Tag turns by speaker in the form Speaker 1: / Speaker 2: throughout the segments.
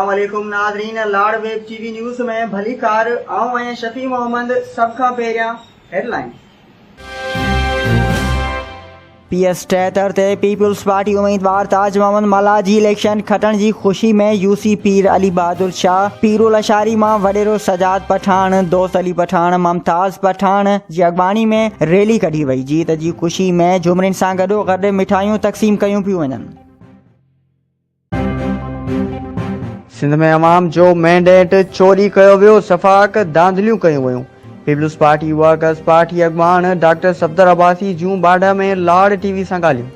Speaker 1: अस्सलाम वालेकुम नाज़रीन, लाड़ वेब टीवी न्यूज़ में भली कार आऊं आहियां शफी मोहम्मद। सब खां पहिरियां हेडलाइन। PS 73 ते पीपल्स पार्टी उम्मीदवार ताज मोहम्मद मला जी इलेक्शन खटण जी ख़ुशी में यूसी पीर अली बहादुर शाह, पीरुल अशारी मां वडेरो सजाद पठान, दोस्त अली पठान, मुमताज़ पठान जी अॻवानी में रैली कढी वई। जीत जी ख़ुशी में झुमरिन सां गॾोगॾु मिठाइयूं तक़सीम कयूं पियूं वञनि। सिंध में अवाम जो मैंडेट चोरी कयो वियो, सफ़ाक धांधलियूं कयूं वयूं। पीपल्स पार्टी वर्कर्स पार्टी अॻवान डॉक्टर सफदर अब्बासी जूं बाडा में लाड़ टीवी सां ॻाल्हियूं।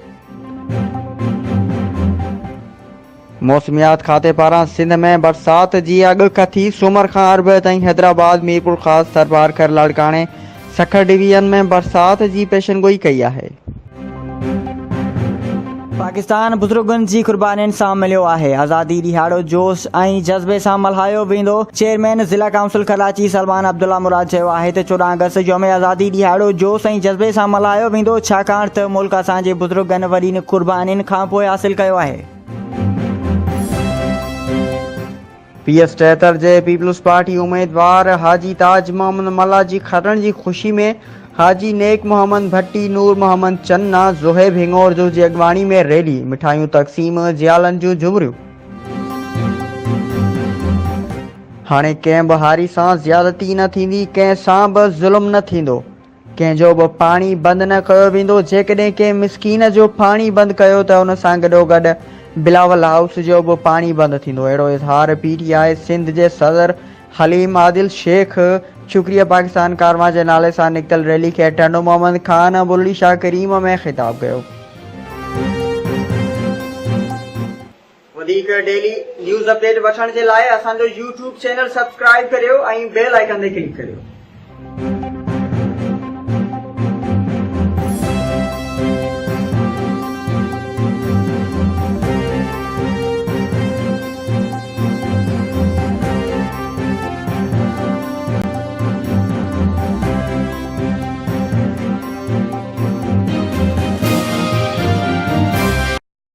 Speaker 1: मौसमियात खाते पारां सिंध में बरसात जी अॻु कथी सूमर खां अरब ताईं हैदराबाद, मीरपुर ख़ासि, सरबार खैर लाड़काणे, सखर डिवीजन में बरसात जी पेशनगोई कई आहे। पाकिस्तान बुज़ुर्गनि जी क़ुर्बानीनि सां मिलियो आहे। आज़ादी ॾिहाड़ो जोश ऐं जज़्बे सां मल्हायो वेंदो। चेयरमैन ज़िला काउंसिल कराची सलमान अब्दुल्ला मुराद चयो आहे त 14 अगस्त यौम आज़ादी ॾिहाड़ो जोश ऐं जज़्बे सां मल्हायो वेंदो, छाकाणि त मुल्क असांजे बुज़ुर्गनि वॾीनि क़ुर्बानीनि खां पोइ हासिल कयो आहे। PS 73 जे पीपल्स पार्टी उम्मीदवार हाजी ताज मोहम्मद मला जी खटण जी ख़ुशी में हाजी नेक मोहम्मद भट्टी, नूर मोहम्मद चन्ना, ज़ुहैब हिंगोर जो जी अॻवानी में रैली, मिठाइयूं तक़सीम, जियालनि जूं झुमरियूं। हाणे कंहिं बि हारी सां ज़्यादती न थींदी, कंहिं सां बि ज़ुल्म न थींदो, कंहिंजो बि पाणी बंदि न कयो वेंदो। जेकॾहिं कंहिं मिसकीन जो पाणी बंदि कयो त उन सां गॾोगॾु बिलावल हाउस जो बि पाणी बंदि थींदो। अहिड़ो इज़हार PTI सिंध जे सदर हलीम आदिल शेख शुक्रिया पाकिस्तान कारवां जे नाले सां निकितल रैली खे टंडो मोहम्मद ख़ान बुल्ली शाह करीम में ख़िताब कयो। वधीक डेली न्यूज़ अपडेट वठण जे लाइ असांजो YouTube चैनल सब्सक्राइब करियो ऐं बेल आइकन ते क्लिक करियो।